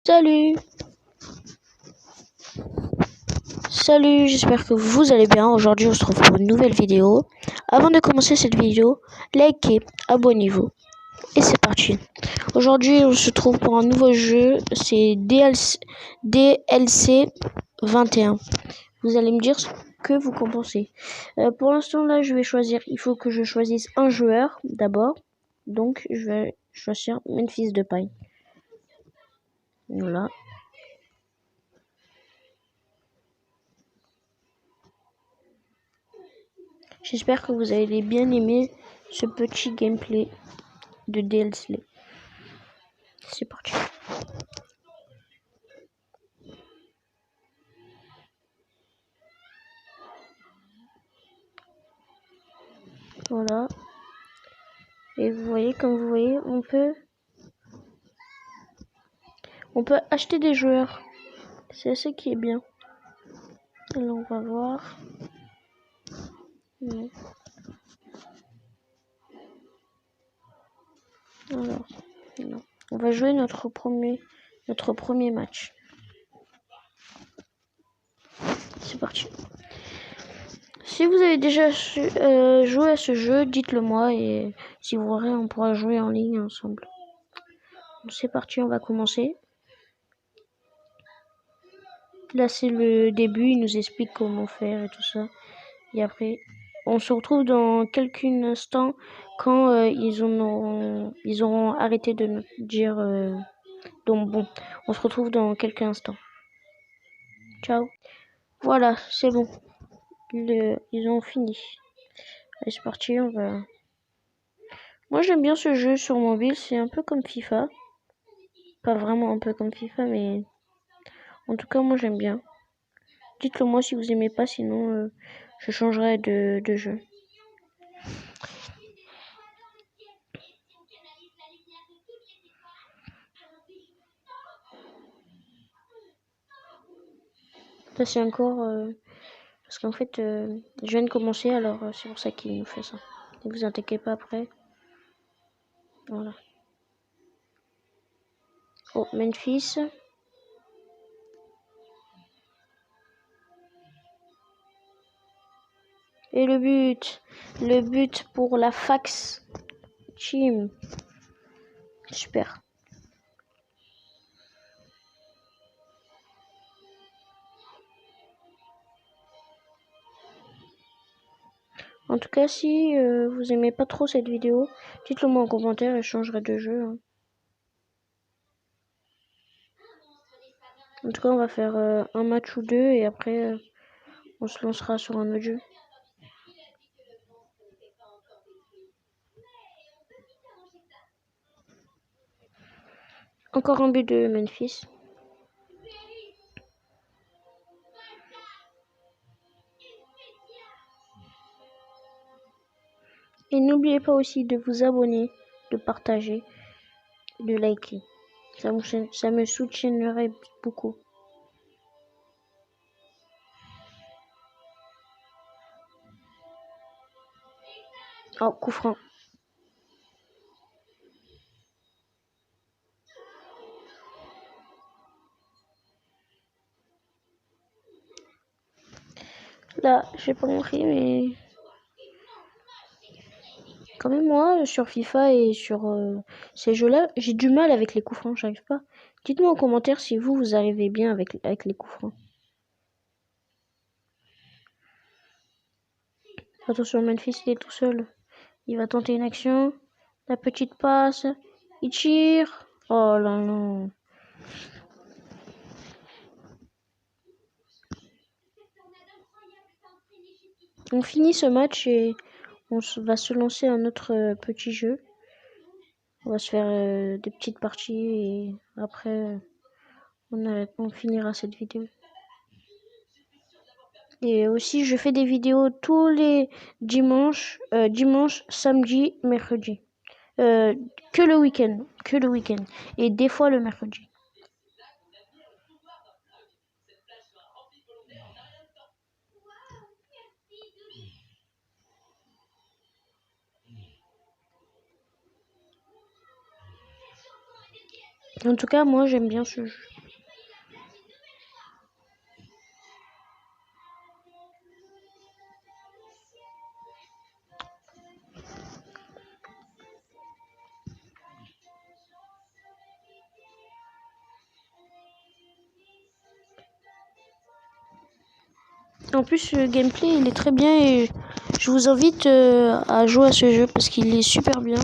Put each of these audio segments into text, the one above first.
Salut, j'espère que vous allez bien. Aujourd'hui on se retrouve pour une nouvelle vidéo. Avant de commencer cette vidéo, likez, abonnez-vous. Et c'est parti. Aujourd'hui on se trouve pour un nouveau jeu, c'est DLC 21. Vous allez me dire ce que vous en pensez. Pour l'instant là je vais choisir, il faut que je choisisse un joueur d'abord. Donc je vais choisir Memphis Depay. Voilà. J'espère que vous allez bien aimer ce petit gameplay de DLC. C'est parti. Voilà. Et vous voyez, comme vous voyez, on peut acheter des joueurs. C'est ça qui est bien. Alors on va voir. Non. Alors, non. On va jouer notre premier match. C'est parti. Si vous avez déjà joué à ce jeu, dites-le moi et si vous voulez, on pourra jouer en ligne ensemble. C'est parti, on va commencer. Là, c'est le début, il nous explique comment faire et tout ça. Et après, on se retrouve dans quelques instants quand ils auront arrêté de nous dire. Donc bon, on se retrouve dans quelques instants. Ciao. Voilà, c'est bon. Ils ont fini. Allez, c'est parti, on va... Moi, j'aime bien ce jeu sur mobile, c'est un peu comme FIFA. Pas vraiment un peu comme FIFA, mais... En tout cas, moi, j'aime bien. Dites-le moi si vous aimez pas, sinon je changerai de jeu. Ça, c'est encore... parce qu'en fait, je viens de commencer, alors c'est pour ça qu'il nous fait ça. Ne vous inquiétez pas après. Voilà. Oh, Memphis. Et le but pour la fax team. Super. En tout cas, si vous aimez pas trop cette vidéo, dites-le moi en commentaire et je changerai de jeu. Hein. En tout cas, on va faire un match ou deux et après, on se lancera sur un autre jeu. Encore un but de Memphis. Et n'oubliez pas aussi de vous abonner, de partager, de liker. Ça me soutiendrait beaucoup. Oh, coup franc. Là, j'ai pas compris, mais... Quand même, moi, sur FIFA et sur ces jeux-là, j'ai du mal avec les coups francs, j'arrive pas. Dites-moi en commentaire si vous arrivez bien avec les coups francs. Attention, Memphis, il est tout seul. Il va tenter une action. La petite passe. Il tire. Oh là non. On finit ce match et on va se lancer un autre petit jeu. On va se faire des petites parties et après on finira cette vidéo. Et aussi je fais des vidéos tous les dimanches, samedi, mercredi. Que le week-end. Et des fois le mercredi. En tout cas, moi j'aime bien ce jeu. En plus, le gameplay, il est très bien et je vous invite à jouer à ce jeu parce qu'il est super bien.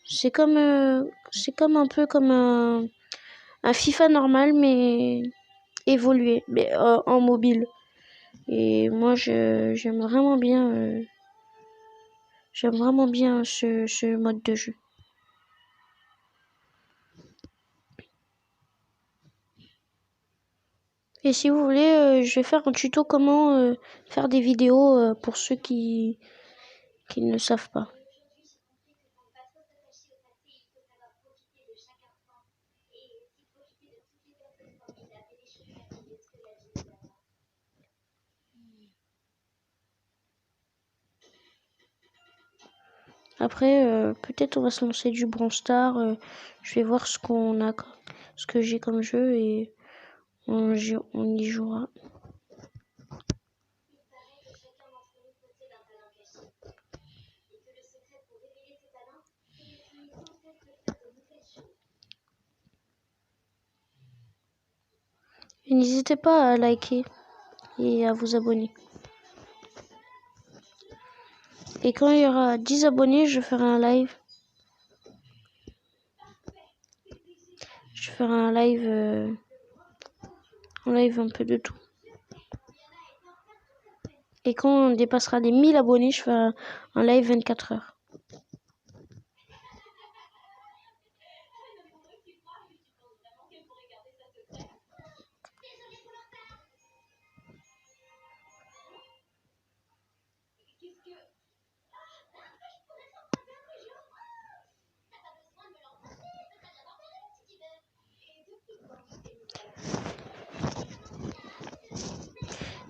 C'est comme un peu comme un FIFA normal, mais évolué, mais en mobile. Et moi, j'aime vraiment bien ce mode de jeu. Et si vous voulez, je vais faire un tuto comment faire des vidéos pour ceux qui ne savent pas. Après, peut-être on va se lancer du Brawl Stars. Je vais voir ce que j'ai comme jeu et on y jouera. Et n'hésitez pas à liker et à vous abonner. Et quand il y aura 10 abonnés, je ferai un live. Je ferai un live un peu de tout. Et quand on dépassera les 1000 abonnés, je ferai un live 24 heures.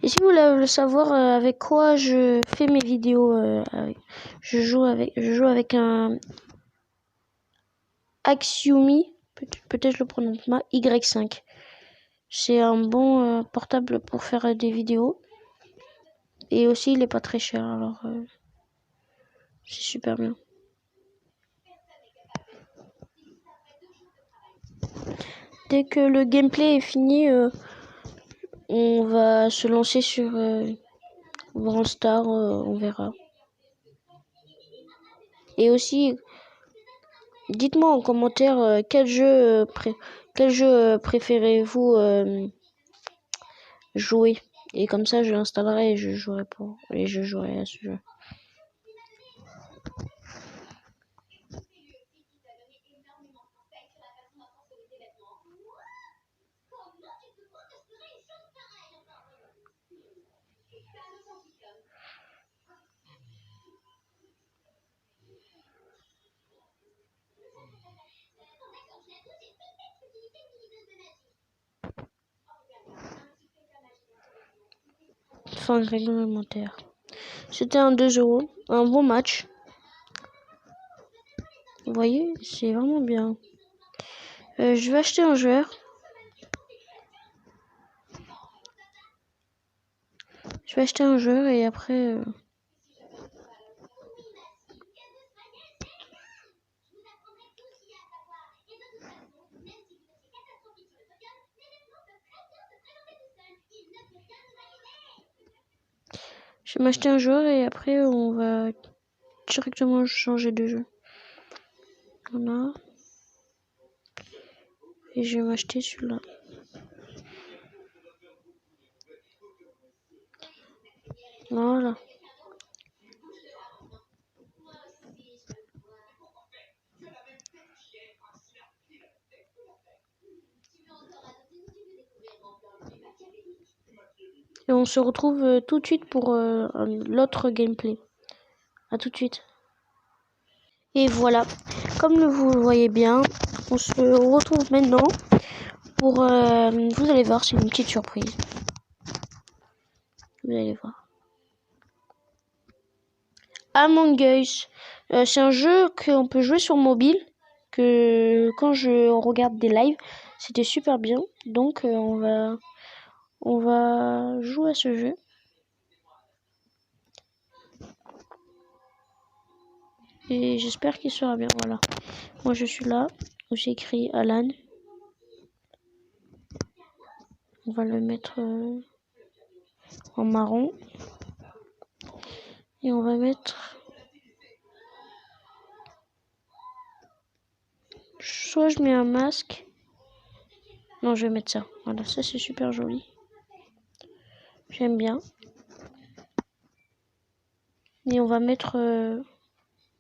Et si vous voulez le savoir avec quoi je fais mes vidéos, je joue avec un Axiumi, peut-être je le prononce mal, Y5. C'est un bon portable pour faire des vidéos. Et aussi, il est pas très cher, alors c'est super bien. Dès que le gameplay est fini, on va se lancer sur Brawl Stars, on verra. Et aussi, dites-moi en commentaire quel jeu préférez-vous jouer. Et comme ça, je l'installerai et je jouerai à ce jeu. Fin réglementaire. C'était un 2-0, un bon match. Vous voyez, c'est vraiment bien. Je vais acheter un joueur. Je vais acheter un joueur et après... je vais m'acheter un joueur et après on va directement changer de jeu. Voilà. Et je vais m'acheter celui-là. Voilà. Et on se retrouve tout de suite pour l'autre gameplay. À tout de suite. Et voilà, comme vous le voyez bien, on se retrouve maintenant pour... vous allez voir, c'est une petite surprise. Vous allez voir. Among Us, c'est un jeu qu'on peut jouer sur mobile, que quand je regarde des lives, c'était super bien. Donc on va jouer à ce jeu. Et j'espère qu'il sera bien. Voilà. Moi je suis là, où j'ai écrit Alan. On va le mettre... en marron. Et on va mettre... Soit je mets un masque. Non, je vais mettre ça. Voilà, ça c'est super joli. J'aime bien. Et on va mettre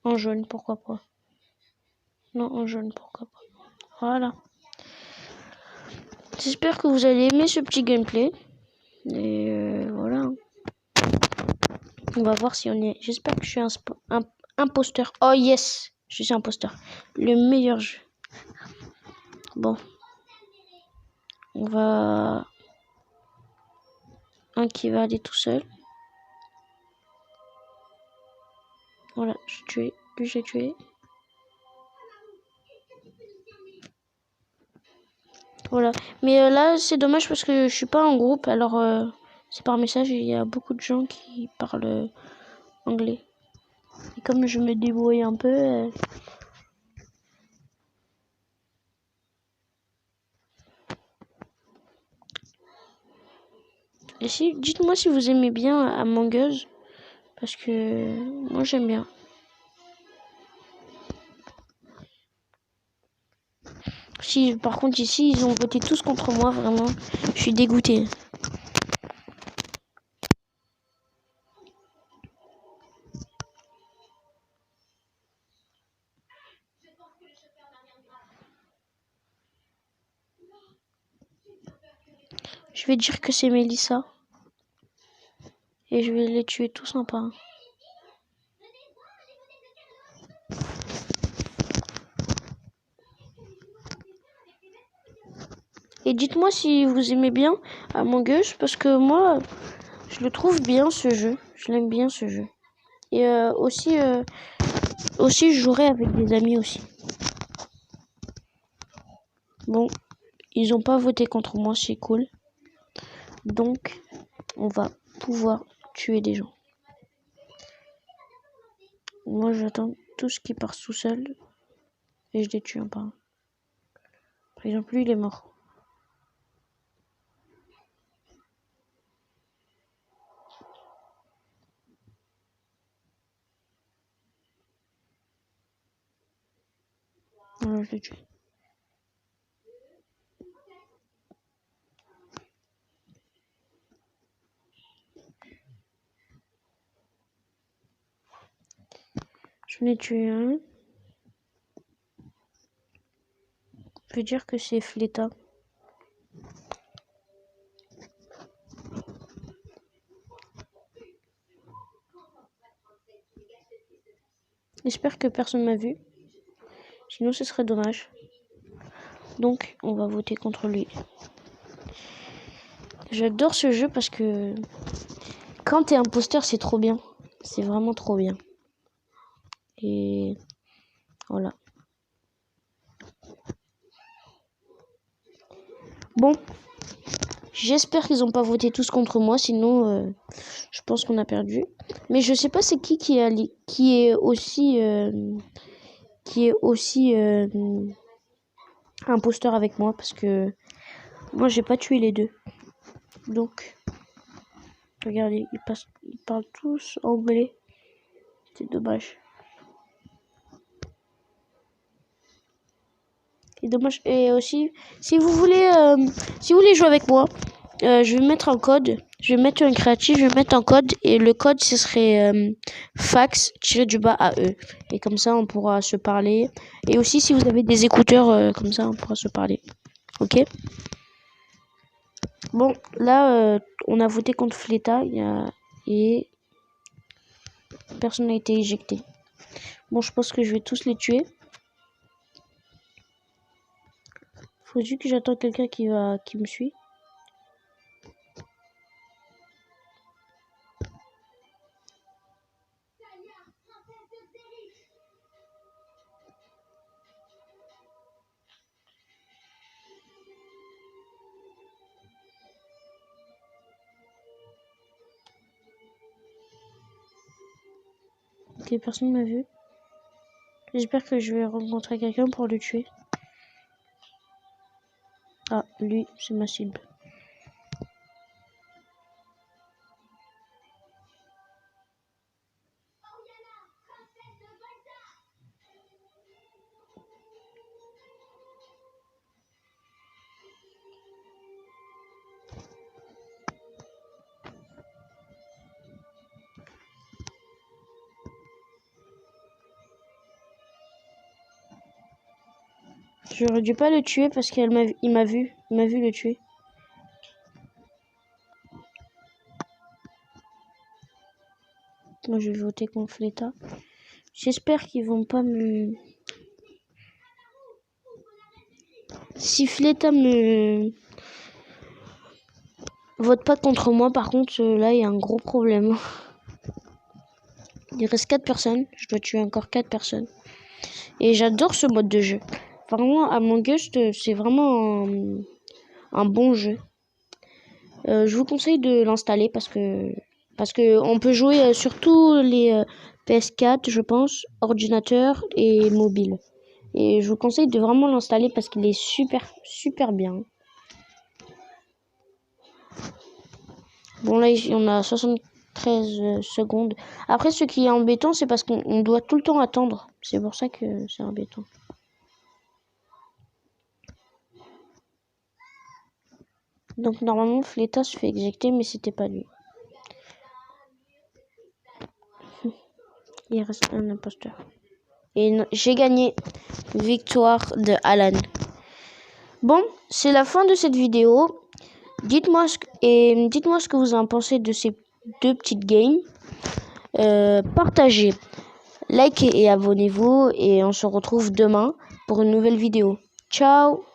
en jaune, pourquoi pas. Non, en jaune, pourquoi pas. Voilà. J'espère que vous allez aimer ce petit gameplay. Et voilà. On va voir si on est... J'espère que je suis un imposteur. Oh yes, je suis imposteur. Le meilleur jeu. Bon. On va... Un qui va aller tout seul. Voilà, j'ai tué. Lui, j'ai tué. Voilà. Mais là, c'est dommage parce que je suis pas en groupe. Alors, c'est par message et il y a beaucoup de gens qui parlent anglais. Et comme je me débrouille un peu... Et si, dites-moi si vous aimez bien Among Us. Parce que moi, j'aime bien. Si, par contre, ici, ils ont voté tous contre moi, vraiment. Je suis dégoûtée. Je vais dire que c'est Mélissa. Et je vais les tuer tous un par un. Et dites-moi si vous aimez bien Among Us, parce que moi, je le trouve bien ce jeu. Je l'aime bien ce jeu. Et aussi, je jouerai avec des amis aussi. Bon, ils n'ont pas voté contre moi, c'est cool. Donc, on va pouvoir tuer des gens. Moi, j'attends tout ce qui part tout seul. Et je les tue un par un. Par exemple, lui, il est mort. Voilà, je l'ai tué. J'en ai tué un. Je vais dire que c'est Fleta. J'espère que personne m'a vu. Sinon, ce serait dommage. Donc, on va voter contre lui. J'adore ce jeu parce que quand t'es imposteur, c'est trop bien. C'est vraiment trop bien. Et voilà. Bon, j'espère qu'ils n'ont pas voté tous contre moi, sinon je pense qu'on a perdu. Mais je sais pas c'est qui est aussi imposteur avec moi parce que moi j'ai pas tué les deux. Donc regardez, ils parlent tous anglais. C'est dommage. C'est dommage. Et aussi, si vous voulez jouer avec moi, je vais mettre un code. Je vais mettre un créatif, je vais mettre un code. Et le code, ce serait fax-AE. Et comme ça, on pourra se parler. Et aussi, si vous avez des écouteurs, comme ça, on pourra se parler. Ok? Bon, là, on a voté contre Fleta. Et personne n'a été éjecté. Bon, je pense que je vais tous les tuer. Faut juste que j'attends quelqu'un qui me suit. Ok, personne m'a vu. J'espère que je vais rencontrer quelqu'un pour le tuer. Ah, lui, c'est ma cible. J'aurais dû pas le tuer parce qu'il m'a vu. Il m'a vu le tuer. Moi, je vais voter contre Fleta. J'espère qu'ils vont pas me... Si Fleta me vote pas contre moi, par contre, là, il y a un gros problème. Il reste 4 personnes. Je dois tuer encore 4 personnes. Et j'adore ce mode de jeu. Vraiment, Among Us, c'est vraiment un bon jeu. Je vous conseille de l'installer parce que on peut jouer sur tous les PS4, je pense, ordinateur et mobile. Et je vous conseille de vraiment l'installer parce qu'il est super bien. Bon, là, on a 73 secondes. Après, ce qui est embêtant, c'est parce qu'on doit tout le temps attendre. C'est pour ça que c'est embêtant. Donc, normalement, Fleta se fait éjecter, mais c'était pas lui. Il reste un imposteur. Et j'ai gagné. Victoire de Alan. Bon, c'est la fin de cette vidéo. Dites-moi ce que vous en pensez de ces 2 petites games. Partagez, likez et abonnez-vous. Et on se retrouve demain pour une nouvelle vidéo. Ciao!